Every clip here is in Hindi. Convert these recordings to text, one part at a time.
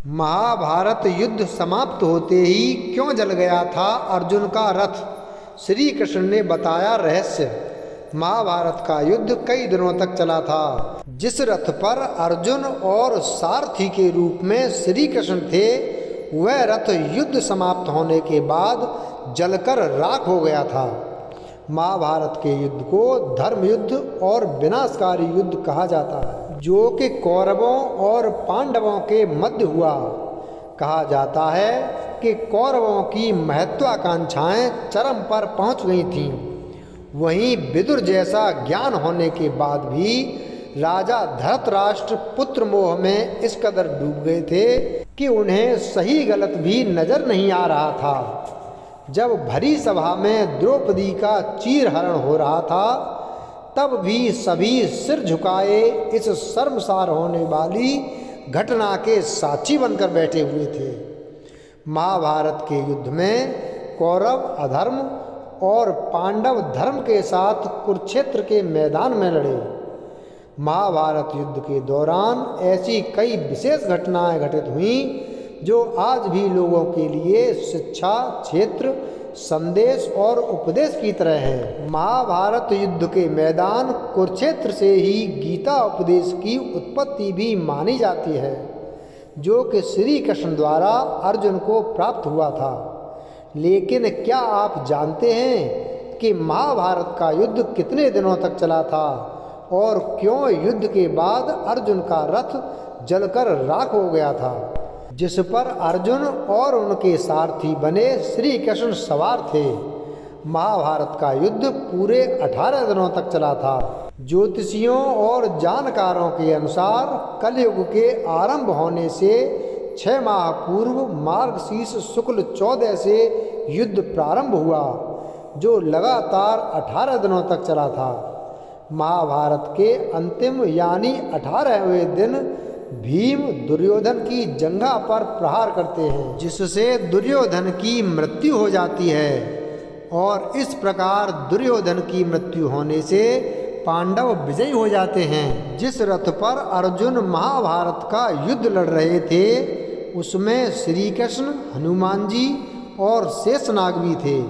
महाभारत युद्ध समाप्त होते ही क्यों जल गया था अर्जुन का रथ, श्री कृष्ण ने बताया रहस्य। महाभारत का युद्ध कई दिनों तक चला था। जिस रथ पर अर्जुन और सारथी के रूप में श्री कृष्ण थे, वह रथ युद्ध समाप्त होने के बाद जलकर राख हो गया था। महाभारत के युद्ध को धर्म युद्ध और विनाशकारी युद्ध कहा जाता है, जो कि कौरवों और पांडवों के मध्य हुआ। कहा जाता है कि कौरवों की महत्वाकांक्षाएं चरम पर पहुंच गई थीं। वहीं विदुर जैसा ज्ञान होने के बाद भी राजा धृतराष्ट्र पुत्र मोह में इस कदर डूब गए थे कि उन्हें सही गलत भी नजर नहीं आ रहा था। जब भरी सभा में द्रौपदी का चीरहरण हो रहा था, तब भी सभी सिर झुकाए इस शर्मसार होने वाली घटना के साक्षी बनकर बैठे हुए थे। महाभारत के युद्ध में कौरव अधर्म और पांडव धर्म के साथ कुरुक्षेत्र के मैदान में लड़े। महाभारत युद्ध के दौरान ऐसी कई विशेष घटनाएं घटित हुईं जो आज भी लोगों के लिए शिक्षा, क्षेत्र, संदेश और उपदेश की तरह है। महाभारत युद्ध के मैदान कुरुक्षेत्र से ही गीता उपदेश की उत्पत्ति भी मानी जाती है, जो कि श्री कृष्ण द्वारा अर्जुन को प्राप्त हुआ था। लेकिन क्या आप जानते हैं कि महाभारत का युद्ध कितने दिनों तक चला था और क्यों युद्ध के बाद अर्जुन का रथ जलकर राख हो गया था, जिस पर अर्जुन और उनके सारथी बने श्री कृष्ण सवार थे? महाभारत का युद्ध पूरे 18 दिनों तक चला था। ज्योतिषियों और जानकारों के अनुसार कलयुग के आरंभ होने से 6 माह पूर्व मार्गशीर्ष शुक्ल 14 से युद्ध प्रारंभ हुआ, जो लगातार 18 दिनों तक चला था। महाभारत के अंतिम यानी 18वें दिन भीम दुर्योधन की जंघा पर प्रहार करते हैं, जिससे दुर्योधन की मृत्यु हो जाती है और इस प्रकार दुर्योधन की मृत्यु होने से पांडव विजयी हो जाते हैं। जिस रथ पर अर्जुन महाभारत का युद्ध लड़ रहे थे, उसमें श्री कृष्ण, हनुमान जी और शेषनाग भी थे।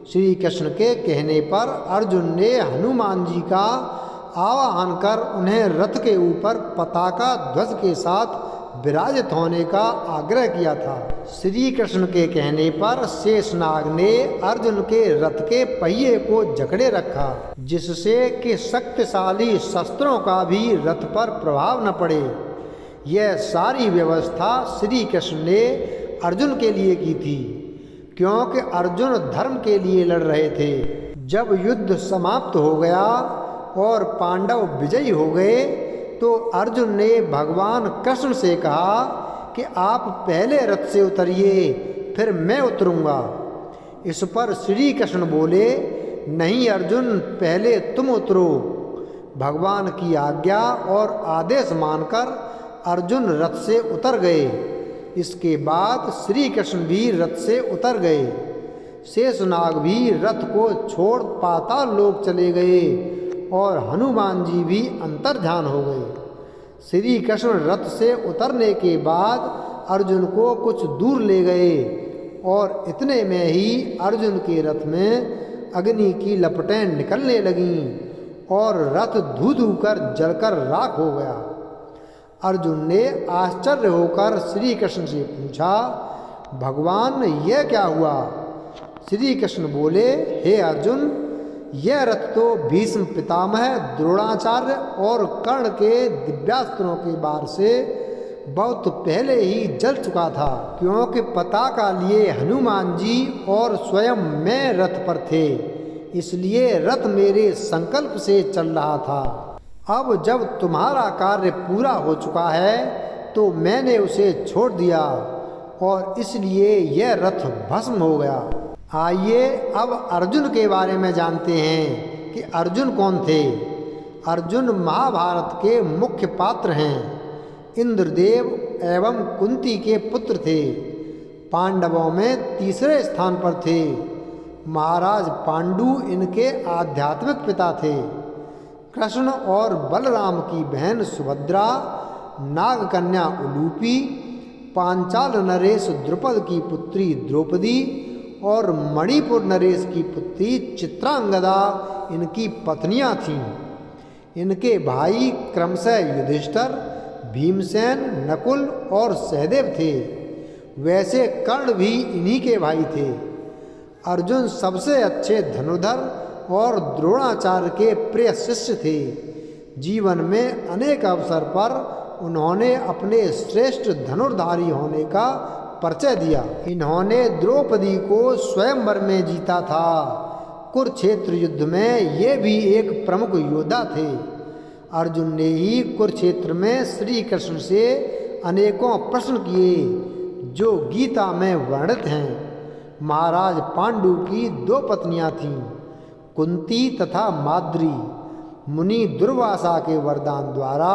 श्री कृष्ण के कहने पर अर्जुन ने हनुमान जी का आवाहन कर उन्हें रथ के ऊपर पताका ध्वज के साथ विराजित होने का आग्रह किया था। श्री कृष्ण के कहने पर शेषनाग ने अर्जुन के रथ के पहिए को जकड़े रखा, जिससे कि शक्तिशाली शस्त्रों का भी रथ पर प्रभाव न पड़े। यह सारी व्यवस्था श्री कृष्ण ने अर्जुन के लिए की थी, क्योंकि अर्जुन धर्म के लिए लड़ रहे थे। जब युद्ध समाप्त हो गया और पांडव विजयी हो गए, तो अर्जुन ने भगवान कृष्ण से कहा कि आप पहले रथ से उतरिए, फिर मैं उतरूंगा। इस पर श्री कृष्ण बोले, नहीं अर्जुन, पहले तुम उतरो। भगवान की आज्ञा और आदेश मानकर अर्जुन रथ से उतर गए। इसके बाद श्री कृष्ण भी रथ से उतर गए। शेषनाग भी रथ को छोड़ पाताल लोक चले गए और हनुमान जी भी अंतर्ध्यान हो गए। श्री कृष्ण रथ से उतरने के बाद अर्जुन को कुछ दूर ले गए और इतने में ही अर्जुन के रथ में अग्नि की लपटें निकलने लगीं और रथ धू धू कर जलकर राख हो गया। अर्जुन ने आश्चर्य होकर श्री कृष्ण से पूछा, भगवान यह क्या हुआ? श्री कृष्ण बोले, हे अर्जुन, यह रथ तो भीष्म पितामह, द्रोणाचार्य और कर्ण के दिव्यास्त्रों के बार से बहुत पहले ही जल चुका था, क्योंकि पताका लिए हनुमान जी और स्वयं मैं रथ पर थे, इसलिए रथ मेरे संकल्प से चल रहा था। अब जब तुम्हारा कार्य पूरा हो चुका है, तो मैंने उसे छोड़ दिया और इसलिए यह रथ भस्म हो गया। आइए अब अर्जुन के बारे में जानते हैं कि अर्जुन कौन थे। अर्जुन महाभारत के मुख्य पात्र हैं। इंद्रदेव एवं कुंती के पुत्र थे। पांडवों में तीसरे स्थान पर थे। महाराज पांडु इनके आध्यात्मिक पिता थे। कृष्ण और बलराम की बहन सुभद्रा, नागकन्या उलूपी, पांचाल नरेश द्रुपद की पुत्री द्रौपदी और मणिपुर नरेश की पुत्री चित्रांगदा इनकी पत्नियां थीं। इनके भाई क्रमशः युधिष्ठिर, भीमसेन, नकुल और सहदेव थे। वैसे कर्ण भी इन्हीं के भाई थे। अर्जुन सबसे अच्छे धनुर्धर और द्रोणाचार्य के प्रिय शिष्य थे। जीवन में अनेक अवसर पर उन्होंने अपने श्रेष्ठ धनुर्धारी होने का परिचय दिया। इन्होंने द्रौपदी को स्वयंवर में जीता था। कुरुक्षेत्र युद्ध में ये भी एक प्रमुख योद्धा थे। अर्जुन ने ही कुरुक्षेत्र में श्री कृष्ण से अनेकों प्रश्न किए जो गीता में वर्णित हैं। महाराज पांडु की 2 पत्नियां थीं, कुंती तथा माद्री। मुनि दुर्वासा के वरदान द्वारा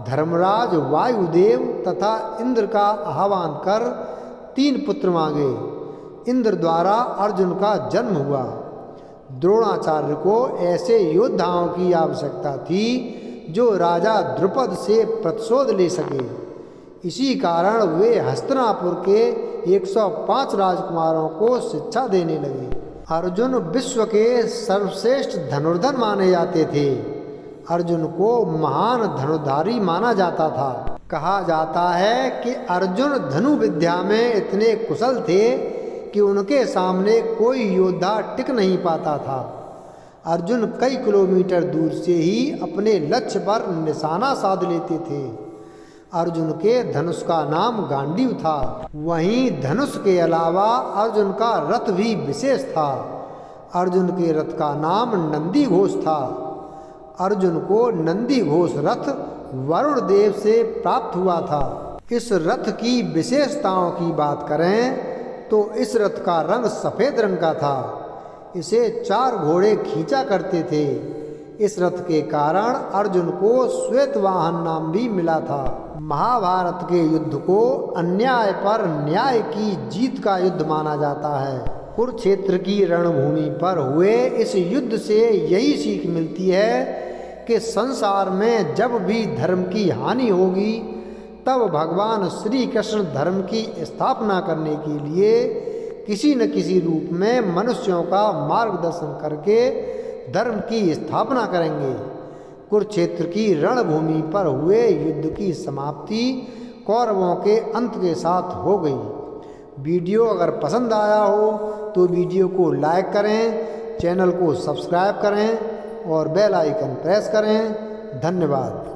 धर्मराज वायुदेव तथा इंद्र का आह्वान कर 3 पुत्र मांगे। इंद्र द्वारा अर्जुन का जन्म हुआ। द्रोणाचार्य को ऐसे योद्धाओं की आवश्यकता थी जो राजा द्रुपद से प्रतिशोध ले सके। इसी कारण वे हस्तिनापुर के 105 राजकुमारों को शिक्षा देने लगे। अर्जुन विश्व के सर्वश्रेष्ठ धनुर्धर माने जाते थे। अर्जुन को महान धनुर्धारी माना जाता था। कहा जाता है कि अर्जुन धनु विद्या में इतने कुशल थे कि उनके सामने कोई योद्धा टिक नहीं पाता था। अर्जुन कई किलोमीटर दूर से ही अपने लक्ष्य पर निशाना साध लेते थे। अर्जुन के धनुष का नाम गांडीव था। वहीं धनुष के अलावा अर्जुन का रथ भी विशेष था। अर्जुन के रथ का नाम नंदी घोष था। अर्जुन को नंदी घोष रथ वरुण देव से प्राप्त हुआ था। इस रथ की विशेषताओं की बात करें तो इस रथ का रंग सफ़ेद रंग का था। इसे 4 घोड़े खींचा करते थे। इस रथ के कारण अर्जुन को श्वेत वाहन नाम भी मिला था। महाभारत के युद्ध को अन्याय पर न्याय की जीत का युद्ध माना जाता है। कुरुक्षेत्र की रणभूमि पर हुए इस युद्ध से यही सीख मिलती है कि संसार में जब भी धर्म की हानि होगी तब भगवान श्री कृष्ण धर्म की स्थापना करने के लिए किसी न किसी रूप में मनुष्यों का मार्गदर्शन करके धर्म की स्थापना करेंगे। कुरुक्षेत्र की रणभूमि पर हुए युद्ध की समाप्ति कौरवों के अंत के साथ हो गई। वीडियो अगर पसंद आया हो तो वीडियो को लाइक करें, चैनल को सब्सक्राइब करें और बेल आइकन प्रेस करें। धन्यवाद।